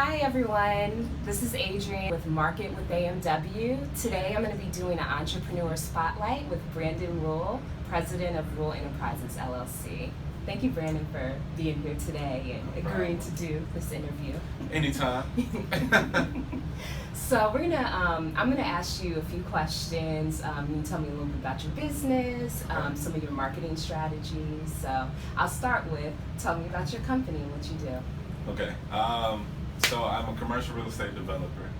Hi everyone, this is Adrian with Market with AMW. Today I'm going to be doing an entrepreneur spotlight with Brandon Rule, president of Rule Enterprises LLC. Thank you, Brandon, for being here today and agreeing to do this interview. Anytime. So I'm gonna ask you a few questions. You can tell me a little bit about your business, some of your marketing strategies. So I'll start with, tell me about your company and what you do. Okay. So I'm a commercial real estate developer.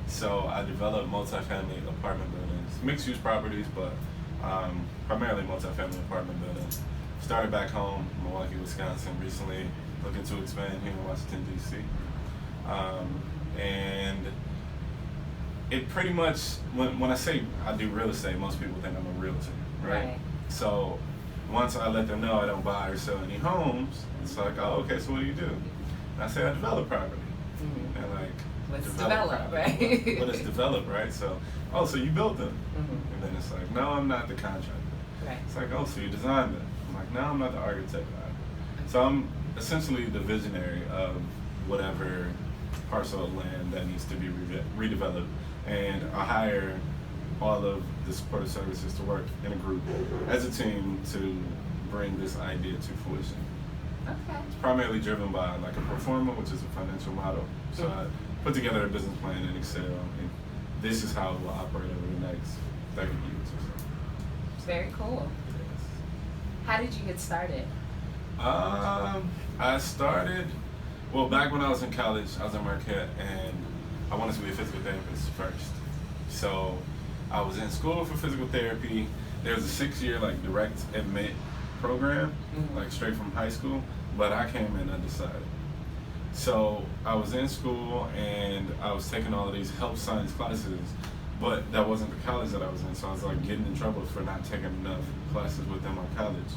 So I develop multifamily apartment buildings, mixed-use properties, but primarily multifamily apartment buildings. Started back home, Milwaukee, Wisconsin, recently looking to expand here in Washington, D.C. And it pretty much, when I say I do real estate, most people think I'm a realtor, right? So once I let them know I don't buy or sell any homes, it's like, oh, okay, so what do you do? And I say I develop property. Mm-hmm. And like, what's develop, right? What is develop, right? So, oh, so you built them. Mm-hmm. And then it's like, no, I'm not the contractor. Right. It's like, oh, so you designed them. I'm like, no, I'm not the architect. So I'm essentially the visionary of whatever parcel of land that needs to be redeveloped. And I hire all of the supportive services to work in a group as a team to bring this idea to fruition. Okay. It's primarily driven by like a pro forma, which is a financial model. So I put together a business plan in Excel, and this is how it will operate over the next 30 years or so. It's very cool. Yes. How did you get started? I started, well, back when I was in college, I was in Marquette, and I wanted to be a physical therapist first. So I was in school for physical therapy. There was a 6-year like direct admit program, like straight from high school, but I came in undecided. So I was in school and I was taking all of these health science classes, but that wasn't the college that I was in, so I was like getting in trouble for not taking enough classes within my college.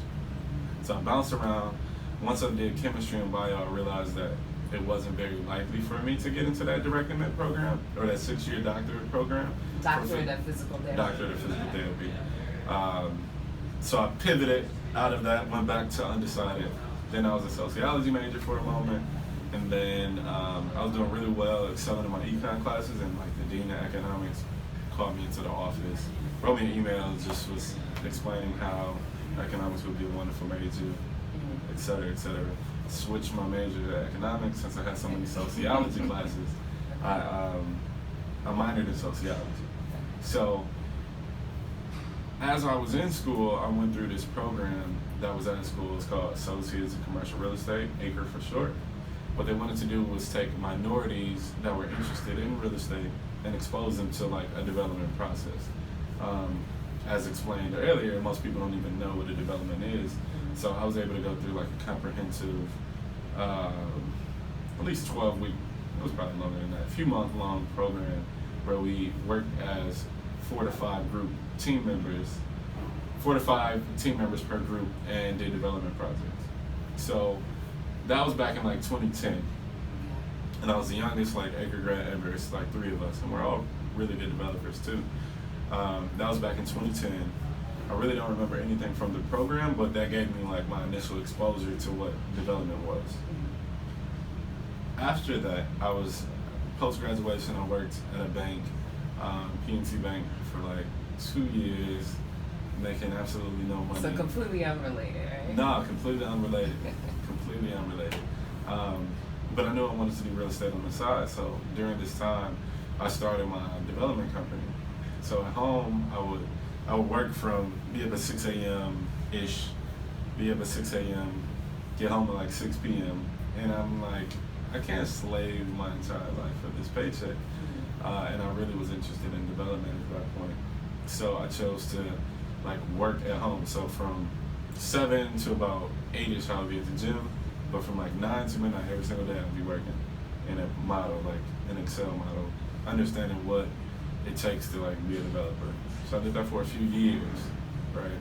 So I bounced around. Once I did chemistry and bio, I realized that it wasn't very likely for me to get into that direct admit program or that 6-year doctorate program. Doctorate of physical therapy. Doctorate of physical therapy. So I pivoted out of that, went back to undecided. Then I was a sociology major for a moment, and then I was doing really well, excelling in my econ classes, and like the dean of economics called me into the office, wrote me an email, just was explaining how economics would be a wonderful major, et cetera, et cetera. Switched my major to economics since I had so many sociology classes. I minored in sociology. So as I was in school, I went through this program that was at school. It's called Associates in Commercial Real Estate, ACRE for short. What they wanted to do was take minorities that were interested in real estate and expose them to like a development process. As explained earlier, most people don't even know what a development is. So I was able to go through like a comprehensive, at least 12-week, it was probably longer than that, a few month long program where we worked as 4 to 5 group team members, 4 to 5 team members per group, and did development projects. So that was back in like 2010. And I was the youngest like ACRE grad ever. It's like 3 of us, and we're all really good developers too. That was back in 2010. I really don't remember anything from the program, but that gave me like my initial exposure to what development was. After that, I was post-graduation. I worked at a bank, PNC Bank, for like 2 years, making absolutely no money. So completely unrelated, right? No, completely unrelated. Completely unrelated. But I knew I wanted to do real estate on the side, so during this time, I started my development company. So at home, I would work from, be up at 6 a.m.-ish, be up at 6 a.m., get home at like 6 p.m., and I'm like, I can't slave my entire life for this paycheck. And I really was interested in development at that point. So I chose to like work at home. So from 7 to about 8-ish, I would be at the gym, but from like 9 to midnight every single day, I'd be working in a model, like an Excel model, understanding what it takes to like be a developer. So I did that for a few years, right?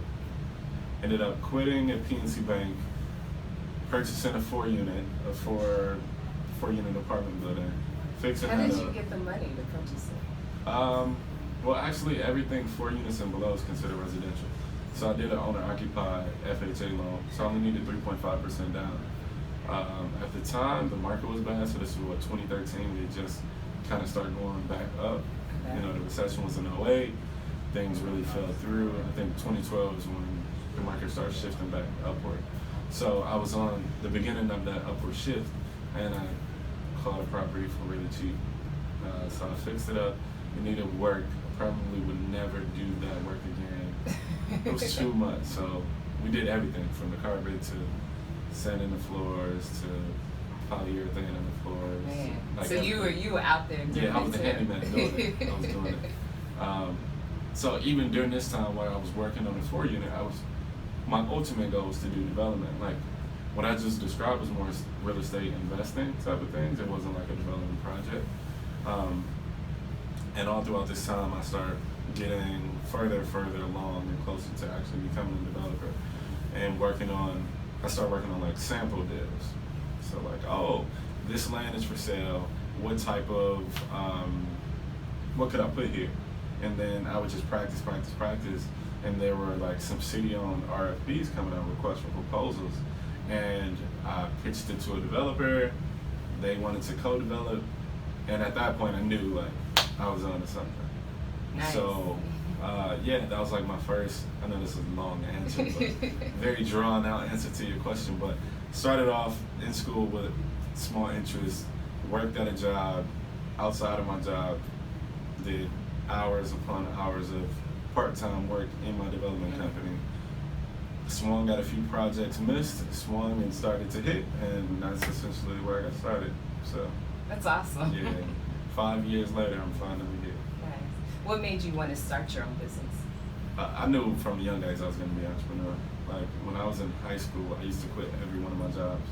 Ended up quitting at PNC Bank, purchasing a 4-unit apartment building, fixing How that did up. you get the money to purchase it? Well, actually, everything 4 units and below is considered residential. So I did an owner-occupied FHA loan, so I only needed 3.5% down. At the time, the market was bad, so this was what, 2013. We just kind of started going back up. Okay. You know, the recession was in '08. Things really fell through. I think 2012 is when the market started shifting back upward. So I was on the beginning of that upward shift, and I caught a property for really cheap. So I fixed it up. It needed work. I probably would never do that work again. It was too much. So we did everything from the carpet to sanding the floors to polyurethane on the floors. Man. Like So you were out there doing yeah, I was it the too. handyman doing it. I was doing it. So even during this time while I was working on the floor unit, my ultimate goal was to do development. Like what I just described was more real estate investing type of things. It wasn't like a development project. And all throughout this time, I started getting further along and closer to actually becoming a developer and I started working on like sample deals. So like, oh, this land is for sale. What type of, what could I put here? And then I would just practice. And there were like some city-owned RFPs coming out, requests for proposals. And I pitched it to a developer. They wanted to co-develop. And at that point I knew like I was onto something. Nice. So yeah, that was like my first, I know this is a long answer, but very drawn out answer to your question. But started off in school with small interests, worked at a job, outside of my job, did hours upon hours of part-time work in my development company. Swung at a few projects, missed, swung and started to hit, and that's essentially where I got started. So That's awesome. yeah, 5 years later, I'm finally here. Nice. What made you want to start your own business? I knew from young days I was going to be an entrepreneur. Like when I was in high school, I used to quit every one of my jobs.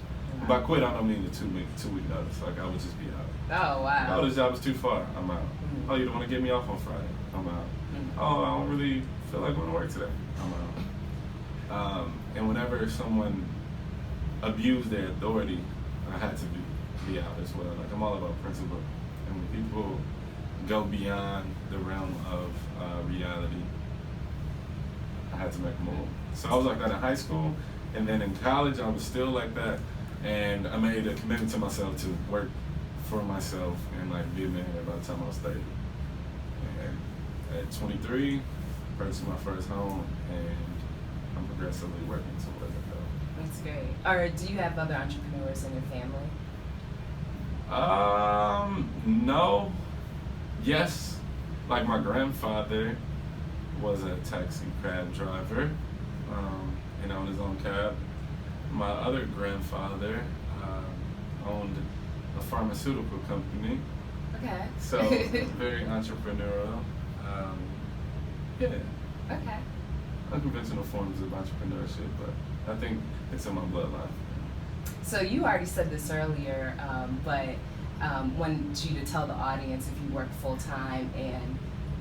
By quit, I don't mean the two-week notice. Like I would just be out. Oh, wow. Oh, this job is too far. I'm out. Mm-hmm. Oh, you don't want to get me off on Friday. I'm out. Mm-hmm. Oh, I don't really feel like going to work today. I'm out. And whenever someone abused their authority, I had to be out as well. Like I'm all about principle. And when people go beyond the realm of reality, I had to make a move. So I was like that in high school, and then in college I was still like that, and I made a commitment to myself to work for myself and like be a millionaire by the time I was 30. And at 23, purchased my first home, and I'm progressively working towards it though. That's great. Or do you have other entrepreneurs in your family? No. Yes. Like my grandfather was a taxi cab driver, and owned his own cab. My other grandfather owned a pharmaceutical company. Okay. So very entrepreneurial. Yeah. Okay. Unconventional forms of entrepreneurship, but I think it's in my bloodline. So you already said this earlier, but wanted you to tell the audience if you work full time, and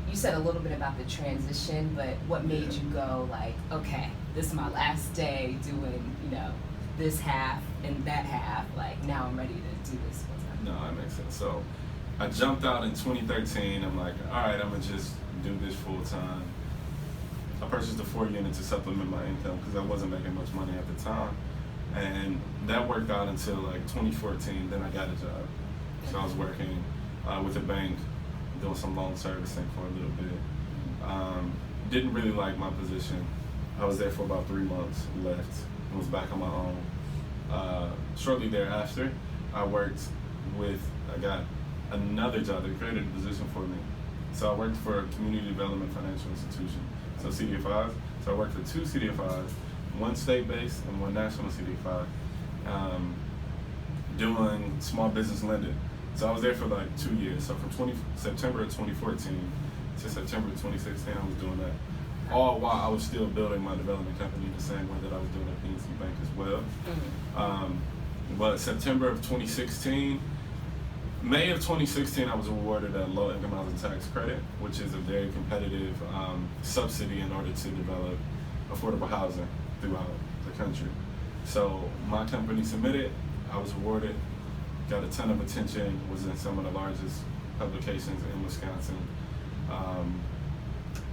you said a little bit about the transition, but what made you go like, okay, this is my last day doing, this half and that half, like now I'm ready to do this full time? No, that makes sense. So I jumped out in 2013. I'm like, all right, I'm gonna just do this full time. I purchased a 4 unit to supplement my income because I wasn't making much money at the time. And that worked out until like 2014, then I got a job. So I was working with a bank, doing some loan servicing for a little bit. Didn't really like my position. I was there for about 3 months, left, and was back on my own. Shortly thereafter, I got another job. They created a position for me. So I worked for a community development financial institution, so CDFIs. So I worked for 2 CDFIs, one state-based and one national CDFI, doing small business lending. So I was there for like 2 years. So from September of 2014 to September of 2016, I was doing that. All while I was still building my development company the same way that I was doing at PNC Bank as well. But September of 2016, May of 2016, I was awarded a low income housing tax credit, which is a very competitive subsidy in order to develop affordable housing throughout the country. So my company submitted, I was awarded, got a ton of attention, was in some of the largest publications in Wisconsin.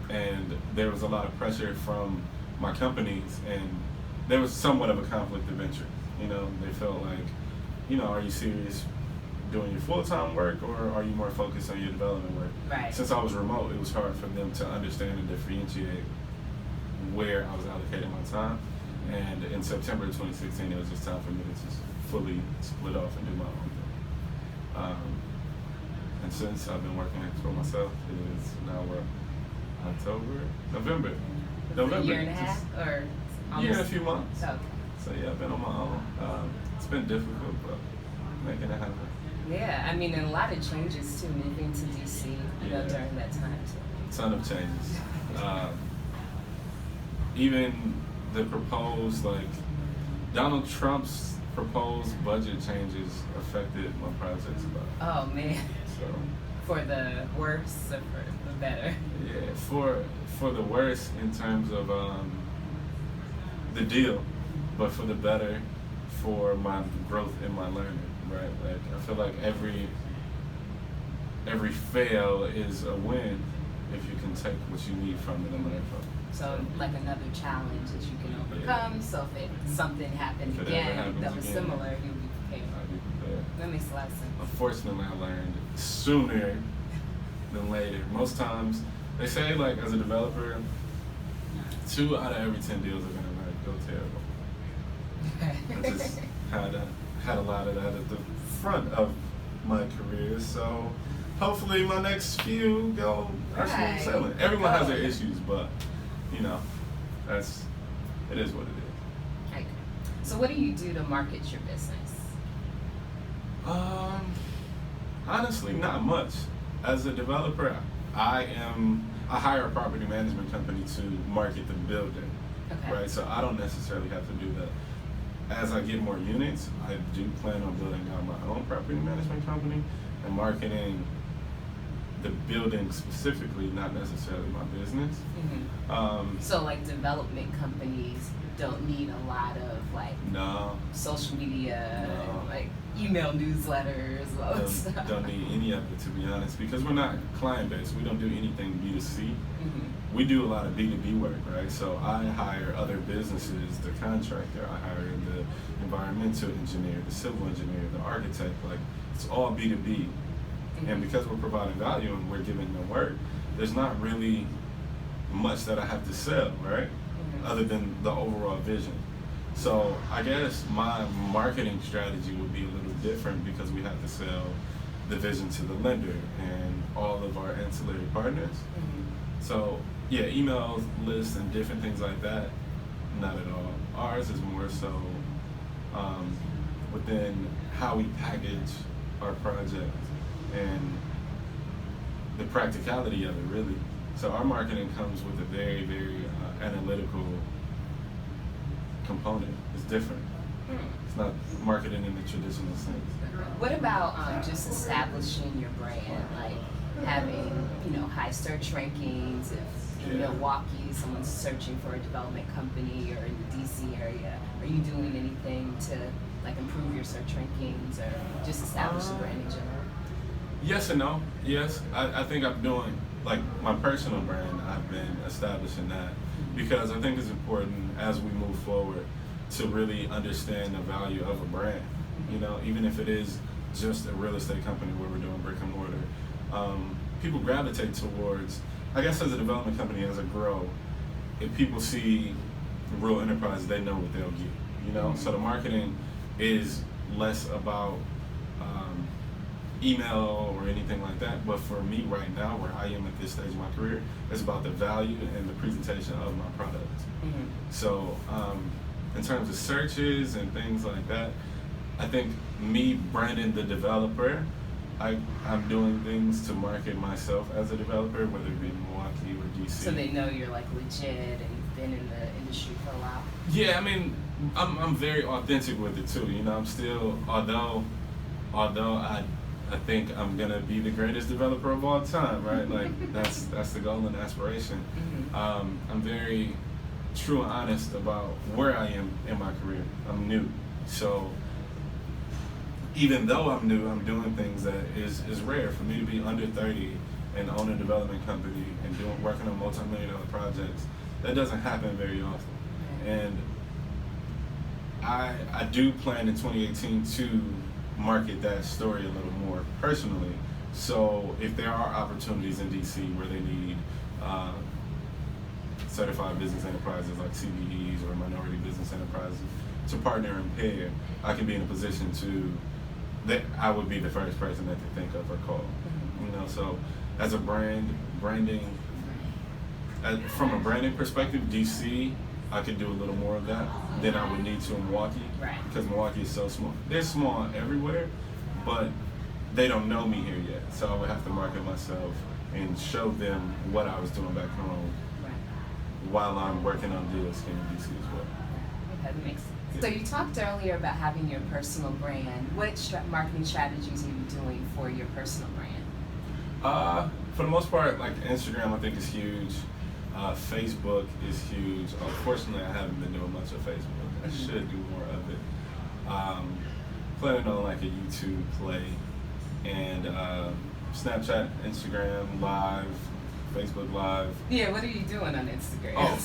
And there was a lot of pressure from my companies, and there was somewhat of a conflict of interest. You know, they felt like, you know, are you serious doing your full-time work, or are you more focused on your development work? Right. Since I was remote, it was hard for them to understand and differentiate where I was allocating my time. And in September of 2016, it was just time for me to just fully split off and do my own thing. And since I've been working for myself, it is now November. A year and a half, or almost? Year and a few months. Okay. So yeah, I've been on my own. It's been difficult, but making it happen. Yeah, I mean, and a lot of changes too, moving to DC, you know, during that time too. Ton of changes. Even the proposed, like, Donald Trump's proposed budget changes affected my projects a lot. Oh man. So. For the worse or for the better? Yeah, for the worse in terms of the deal, but for the better for my growth in my learning, right? Like, I feel like every fail is a win if you can take what you need from it and learn from it. So like another challenge that you can overcome. Yeah. So if something happened again that was similar, you'll be prepared. I'll be prepared. That makes a lot of sense. Unfortunately, I learned sooner than later. Most times, they say, like, as a developer, 2 out of every 10 deals are gonna like go terrible. I just had a lot of that at the front of my career. So hopefully my next few are smooth sailing. Everyone has their issues, but you know, it is what it is. Okay. So what do you do to market your business? Honestly, not much. As a developer, I hire a property management company to market the building. Okay. Right? So I don't necessarily have to do that. As I get more units, I do plan on building out my own property management company and marketing the building specifically, not necessarily my business. Mm-hmm. So like development companies don't need a lot of like social media, like email newsletters, all that stuff. Don't need any of it, to be honest, because we're not client based. We don't do anything B2C. Mm-hmm. We do a lot of B2B work, right? So I hire other businesses, the contractor, I hire the environmental engineer, the civil engineer, the architect. Like, it's all B2B. Mm-hmm. And because we're providing value and we're giving them work, there's not really much that I have to sell, right? Mm-hmm. Other than the overall vision. So I guess my marketing strategy would be a little different because we have to sell the vision to the lender and all of our ancillary partners. Mm-hmm. So yeah, emails, lists, and different things like that, not at all. Ours is more so within how we package our project and the practicality of it, really. So our marketing comes with a very, very analytical component. It's different. It's not marketing in the traditional sense. What about just establishing your brand, like having, you know, high search rankings? If in Milwaukee someone's searching for a development company, or in the DC area, are you doing anything to like improve your search rankings or just establish the brand in general? Yes and no. Yes, I think I'm doing, like, my personal brand, I've been establishing that because I think it's important as we move forward to really understand the value of a brand. You know, even if it is just a real estate company where we're doing brick and mortar, people gravitate towards, I guess as a development company, as a grow, if people see Rule Enterprises, they know what they'll get, you know? So the marketing is less about email or anything like that, but for me right now, where I am at this stage of my career, it's about the value and the presentation of my product. Mm-hmm. So in terms of searches and things like that, I think me branding the developer, I'm doing things to market myself as a developer, whether it be Milwaukee or DC. So they know you're like legit and you've been in the industry for a while? Yeah, I mean, I'm very authentic with it too. You know, I'm still, although I think I'm gonna be the greatest developer of all time, right? Like that's the goal and aspiration. Mm-hmm. I'm very true and honest about where I am in my career. I'm new, so even though I'm new, I'm doing things that is rare for me to be under 30 and own a development company and working on multi-million-dollar projects. That doesn't happen very often, and I do plan in 2018 to market that story a little more personally. So if there are opportunities in DC where they need certified business enterprises like CBEs or minority business enterprises to partner and pair, I can be in a position that I would be the first person that they think of or call. You know, so as a branding, from a branding perspective, DC, I could do a little more of that than I would need to in Milwaukee, because Milwaukee is so small. They're small everywhere, but they don't know me here yet. So I would have to market myself and show them what I was doing back home while I'm working on deals here in DC as well. Okay, that makes sense. So you talked earlier about having your personal brand. What marketing strategies are you doing for your personal brand? For the most part, like Instagram, I think is huge. Facebook is huge. Unfortunately, I haven't been doing much of Facebook. I should do more of it. Planning on like a YouTube play, and Snapchat, Instagram Live, Facebook Live. Yeah, what are you doing on Instagram?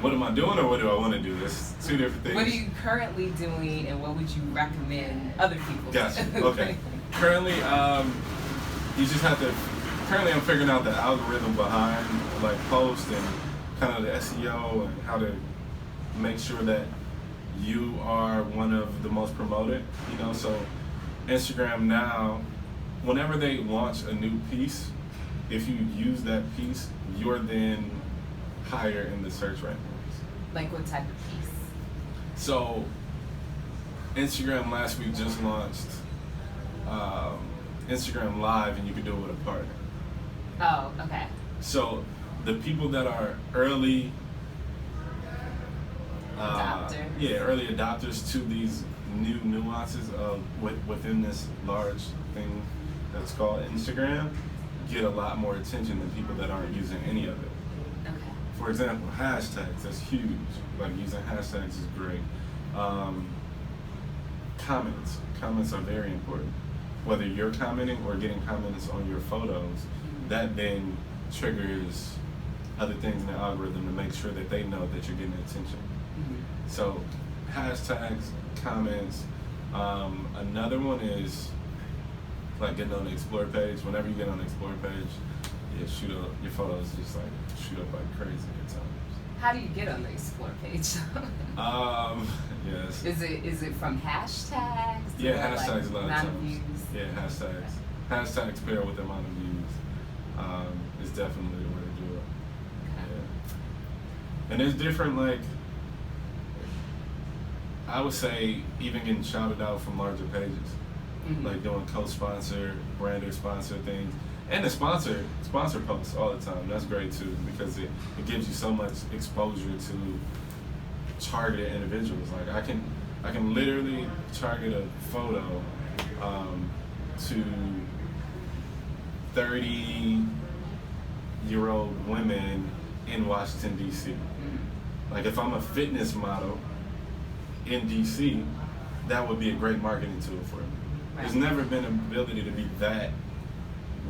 What am I doing, or what do I want to do? There's two different things. What are you currently doing, and what would you recommend other people do? Gotcha. Okay. Currently, you just have to. Currently, I'm figuring out the algorithm behind like post and kind of the SEO and how to make sure that you are one of the most promoted. You know, so Instagram now, whenever they launch a new piece, if you use that piece, you're then higher in the search rankings. Like what type of piece? So Instagram last week just launched Instagram Live, and you can do it with a partner. Oh, okay. So the people that are early early adopters to these new nuances of within this large thing that's called Instagram get a lot more attention than people that aren't using any of it. Okay. For example, hashtags, that's huge. Like using hashtags is great. Comments are very important. Whether you're commenting or getting comments on your photos, that then triggers other things in the algorithm to make sure that they know that you're getting attention. So hashtags, comments. Another one is like getting on the Explore page. Whenever you get on the Explore page, your photos just like shoot up like crazy at times. How do you get on the Explore page? Yes. Is it from hashtags? Yeah, hashtags a lot of times. Views? Yeah, hashtags. Okay. Hashtags pair with the amount of views is definitely the way to do it. Okay. Yeah. And there's different, like, I would say even getting shouted out from larger pages, like doing co-sponsor, brander sponsor things, and the sponsor posts all the time. That's great too, because it gives you so much exposure to targeted individuals. Like I can literally target a photo to 30-year-old women in Washington DC. Like if I'm a fitness model in DC, that would be a great marketing tool for me. Right. There's never been an ability to be that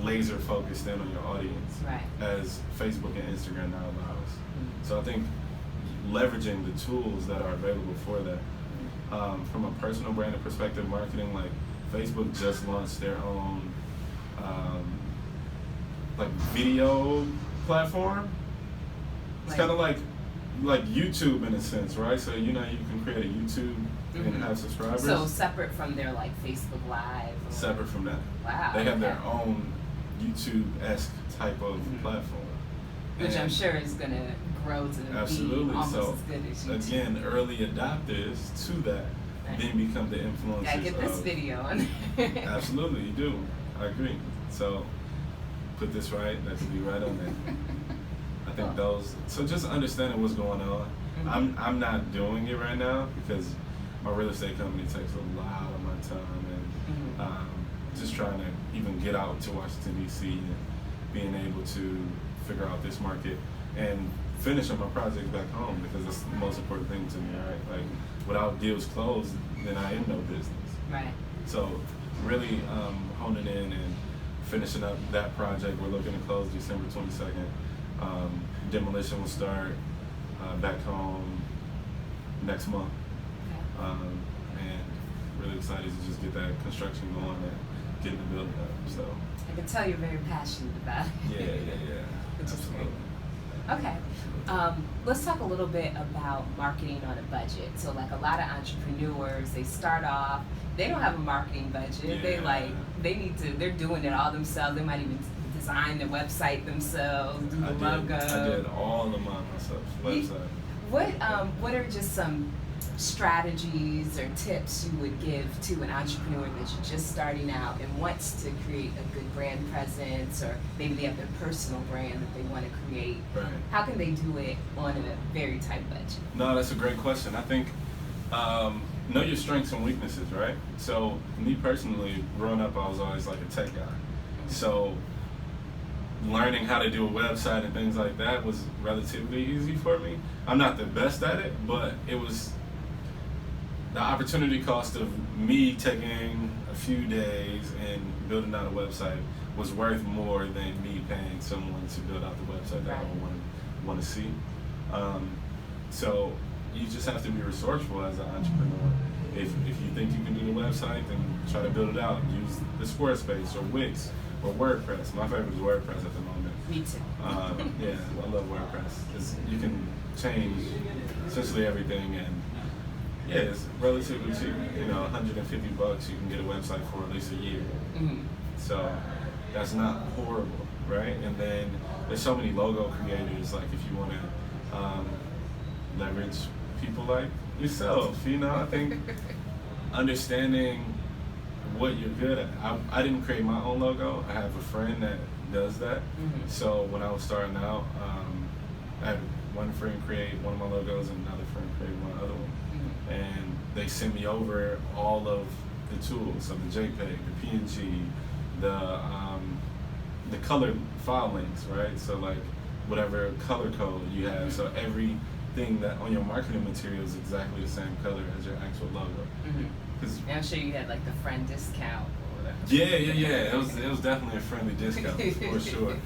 laser focused in on your audience as Facebook and Instagram now allows. So I think leveraging the tools that are available for that. From a personal branding perspective, marketing, like Facebook just launched their own like video platform. It's kind of like YouTube in a sense, right? So you can create a YouTube and have subscribers. So separate from their like Facebook Live. Separate from that. Wow. They have their own YouTube-esque type of platform. Which I'm sure is going to grow to be almost as good as YouTube. Again, early adopters to that then become the influencers. Gotta get this video on there. Absolutely, you do. I agree. So put this right, that should be right on there. I think those. So just understanding what's going on. I'm not doing it right now because my real estate company takes a lot of my time, and just trying to even get out to Washington DC and being able to figure out this market and finishing my project back home, because that's the most important thing to me, right? Like without deals closed, then I am no business. Right. So really honing in and finishing up that project. We're looking to close December 22nd. Demolition will start back home next month. Okay. And really excited to just get that construction going and getting the building up. So I can tell you're very passionate about it. yeah. Which is Absolutely. great. Okay. Let's talk a little bit about marketing on a budget. So like a lot of entrepreneurs, they start off, they don't have a marketing budget. Yeah. They're doing it all themselves. They might even design their website themselves, do the logo. I did all of mine myself, website. What are just some strategies or tips you would give to an entrepreneur that's just starting out and wants to create a good brand presence, or maybe they have their personal brand that they want to create? Right. How can they do it on a very tight budget? No, that's a great question. I think know your strengths and weaknesses, right? So me personally, growing up, I was always like a tech guy. So learning how to do a website and things like that was relatively easy for me. I'm not the best at it, but it was the opportunity cost of me taking a few days and building out a website was worth more than me paying someone to build out the website that I want to see. So you just have to be resourceful as an entrepreneur. If you think you can do the website, then try to build it out. Use the Squarespace or Wix or WordPress. My favorite is WordPress at the moment. Me too. Yeah, I love WordPress. You can change essentially everything, and yeah, it's relatively cheap. $150 you can get a website for at least a year. Mm-hmm. So that's not horrible, right? And then there's so many logo creators. Like if you want to leverage people like yourself, I think understanding what you're good at. I didn't create my own logo. I have a friend that does that. Mm-hmm. So when I was starting out, I had one friend create one of my logos and another friend create one other one. Mm-hmm. And they sent me over all of the tools, so the JPEG, the PNG, the colored file links, right? So like whatever color code you have, so everything that on your marketing material is exactly the same color as your actual logo. Mm-hmm. And I'm sure you had like the friend discount or whatever. Yeah. It was definitely a friendly discount for sure.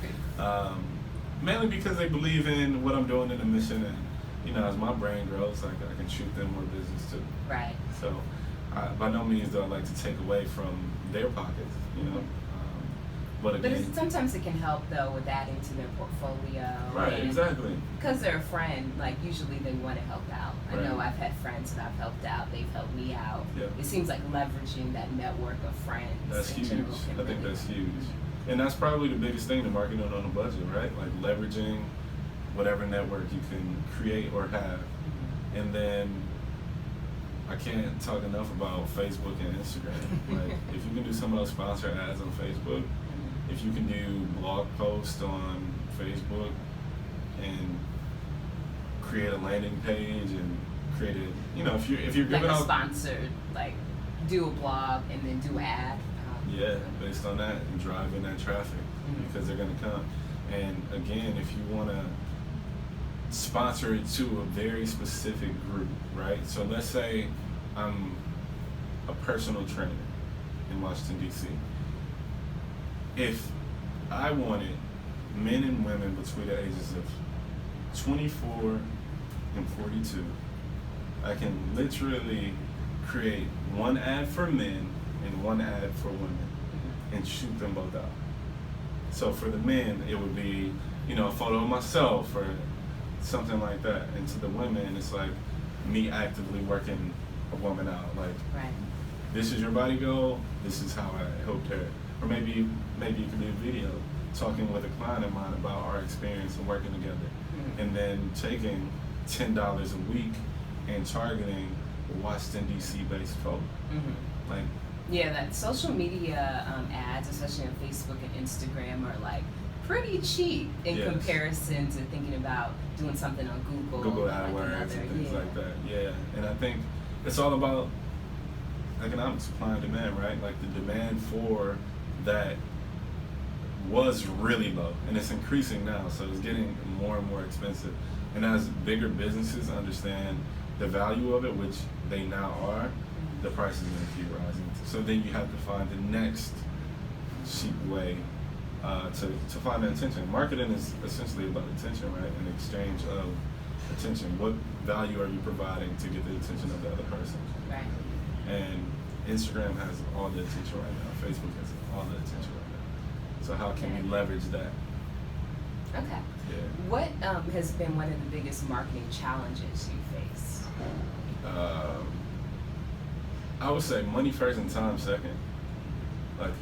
Mainly because they believe in what I'm doing in the mission, and as my brand grows, like I can shoot them more business too. Right. So, by no means do I like to take away from their pockets, But again, sometimes it can help though with adding to their portfolio. Right. Exactly. Because they're a friend, like usually they want to help out. Right. I know I've had friends that I've helped out. They've helped me out. Yep. It seems like leveraging that network of friends. That's in huge. general can I think really that's huge. And that's probably the biggest thing to marketing on a budget, right? Like leveraging whatever network you can create or have. Mm-hmm. And then I can't talk enough about Facebook and Instagram. Like if you can do some of those sponsor ads on Facebook, if you can do blog posts on Facebook and create a landing page and create a, if you're like giving a out sponsored, like do a blog and then do an ad. Yeah, based on that and driving that traffic because they're gonna come. And again, if you wanna sponsor it to a very specific group, right? So let's say I'm a personal trainer in Washington, D.C. If I wanted men and women between the ages of 24 and 42, I can literally create one ad for men and one ad for women and shoot them both out. So for the men, it would be, a photo of myself or something like that. And to the women, it's like me actively working a woman out. Like, Right. This is your body goal, this is how I helped her. Or maybe you can do a video talking with a client of mine about our experience and working together. Mm-hmm. And then taking $10 a week and targeting Washington, D.C. based folk. Mm-hmm. Like, yeah, that social media ads, especially on Facebook and Instagram, are like pretty cheap in comparison to thinking about doing something on Google AdWords and things like that. Yeah, and I think it's all about economics, supply and demand, right? Like the demand for that was really low, and it's increasing now, so it's getting more and more expensive. And as bigger businesses understand the value of it, which they now are, the price is going to keep rising. So then you have to find the next cheap way to find that attention. Marketing is essentially about attention, right? An exchange of attention. What value are you providing to get the attention of the other person? Right. And Instagram has all the attention right now. Facebook has all the attention right now. So how can we leverage that? Okay. Yeah. What has been one of the biggest marketing challenges you face? I would say money first and time second. Like,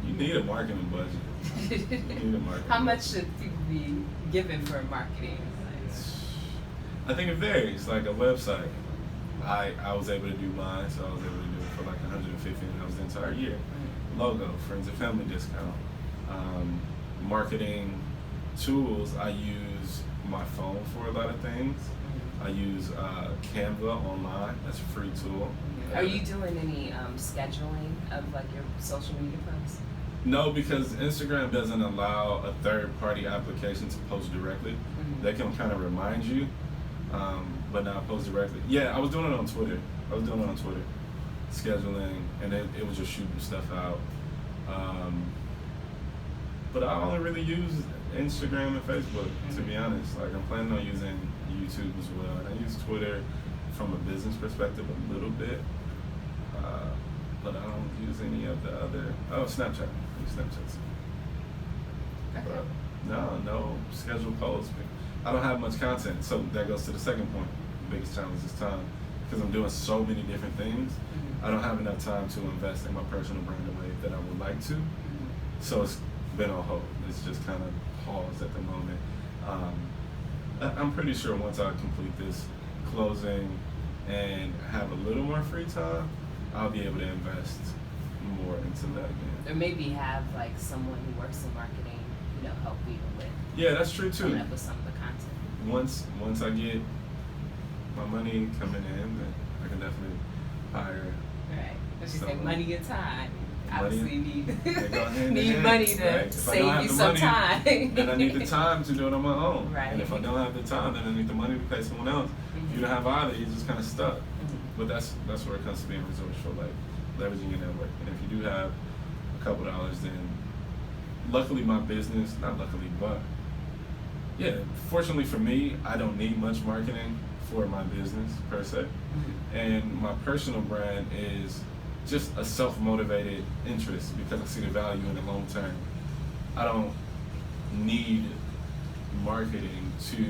you need a marketing budget. You need a marketing How much budget. should people be given for marketing? I think it varies. Like a website, I was able to do mine, so I was able to do it for like $150, and that was the entire year. Logo, friends and family discount. Marketing tools, I use my phone for a lot of things. I use Canva online. That's a free tool. Are you doing any scheduling of like your social media posts? No, because Instagram doesn't allow a third-party application to post directly. They can kind of remind you, but not post directly. Yeah, I was doing it on Twitter. Scheduling, and it was just shooting stuff out. But I only really use Instagram and Facebook, to be honest. Like, I'm planning on using YouTube as well. And I use Twitter from a business perspective a little bit, but I don't use any of the other. Snapchat. I use Snapchat. Okay. But no scheduled posts. I don't have much content, so that goes to the second point. The biggest challenge is time, because I'm doing so many different things. I don't have enough time to invest in my personal brand the way that I would like to. So it's been on hold. It's just kind of paused at the moment. I'm pretty sure once I complete this closing and have a little more free time, I'll be able to invest more into that again. Or maybe have like someone who works in marketing, help you with. Yeah, that's true too. Coming up with some of the content. Once I get my money coming in, then I can definitely hire. Right. As you say, someone. money and time. Obviously need need money to right? save you some time. Then I need the time to do it on my own. Right. And if I don't have the time, then I need the money to pay someone else. If you don't have either, you're just kind of stuck. But that's where it comes to being resourceful, like leveraging your network. And if you do have a couple dollars, then luckily my business, not luckily, but yeah, fortunately for me, I don't need much marketing for my business per se. And my personal brand is just a self-motivated interest because I see the value in the long term. I don't need marketing to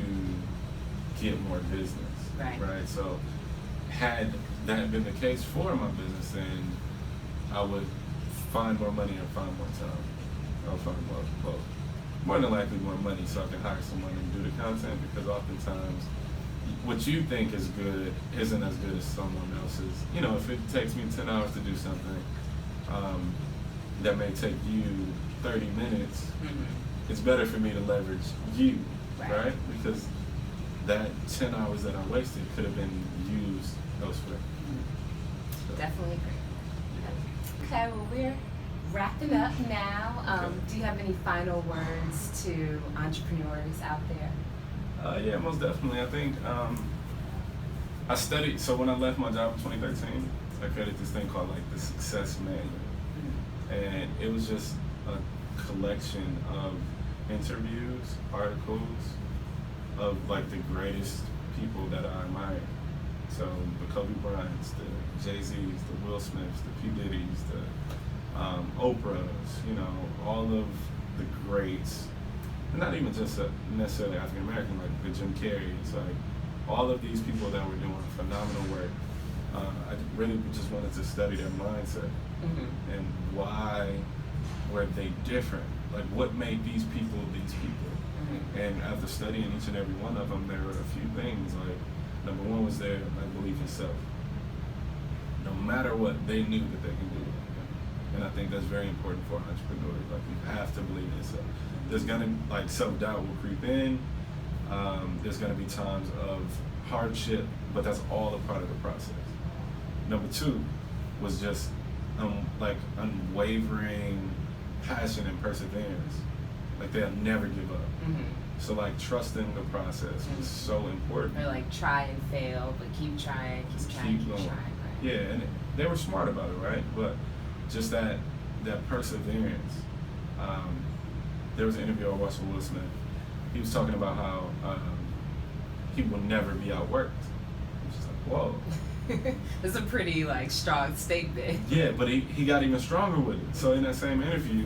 get more business, right? So had that been the case for my business, then I would find more money and find more time. I'll find more than likely more money, so I can hire someone and do the content, because oftentimes what you think is good isn't as good as someone else's. If it takes me 10 hours to do something that may take you 30 minutes, it's better for me to leverage you, right? Because that 10 hours that I wasted could have been used elsewhere. So. Definitely agree. Okay, well, we're wrapping up now. Do you have any final words to entrepreneurs out there? Yeah, most definitely. I think I studied, so when I left my job in 2013, I created this thing called like the Success Manual. And it was just a collection of interviews, articles of like the greatest people that I admire. So the Kobe Bryants, the Jay-Z's, the Will Smiths, the P. Diddy's, the Oprah's, all of the greats. Not even just necessarily African American, like the Jim Carrey's, like all of these people that were doing phenomenal work. I really just wanted to study their mindset and why were they different? Like what made these people these people? And after studying each and every one of them, there were a few things. Like number one was their belief in self. No matter what, they knew that they can do it. And I think that's very important for entrepreneurs. Like you have to believe in yourself. There's gonna self-doubt will creep in. There's gonna be times of hardship, but that's all a part of the process. Number two was just unwavering passion and perseverance. Like they'll never give up. So like trusting the process is so important. Or like try and fail, but keep trying, keep going. Right? Yeah, and they were smart about it, right? But just that perseverance. There was an interview I watched with Will Smith. He was talking about how he will never be outworked. I'm just like, whoa. That's a pretty like strong statement. Yeah, but he got even stronger with it. So in that same interview,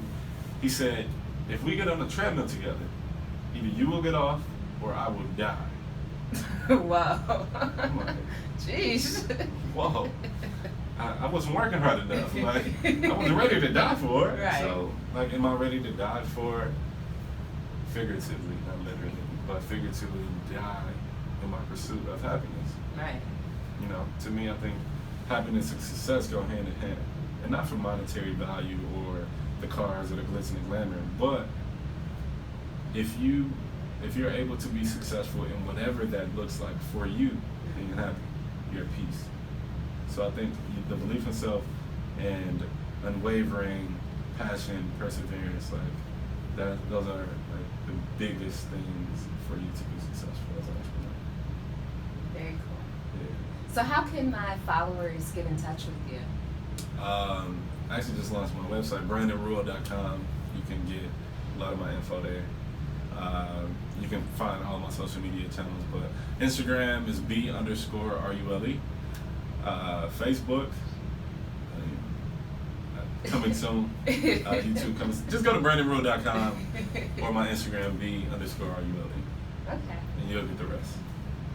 he said, if we get on the treadmill together, either you will get off or I will die. Whoa. I'm like, jeez. whoa. I wasn't working hard enough. Like, I wasn't ready to die for it. Right. So, like, am I ready to die for it? Figuratively, not literally, but figuratively die in my pursuit of happiness. Right. You know, to me, I think happiness and success go hand in hand. And not for monetary value or the cars or the glitz and the glamour, but if you're able to be successful in whatever that looks like for you, and you're happy, you're at peace. So I think the belief in self and unwavering passion, perseverance, like those are like the biggest things for you to be successful as an entrepreneur. Very cool. Yeah. So how can my followers get in touch with you? I actually just launched my website, brandonrule.com. You can get a lot of my info there. You can find all my social media channels, but Instagram is B_RULE. Facebook, coming soon. YouTube coming soon. Just go to brandonrule.com or my Instagram, B_RULE. Okay. And you'll get the rest.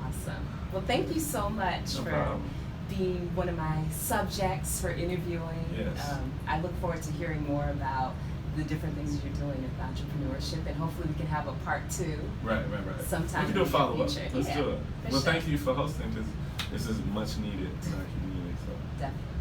Awesome. Well, thank you so much No for problem. being one of my subjects for interviewing. Yes. I look forward to hearing more about the different things that you're doing with entrepreneurship, and hopefully we can have a part 2. Right. Sometime We can do a in the follow-up. future. Let's Yeah, do it. for Well, sure. thank you for hosting, because this is much needed in our community. So. Definitely.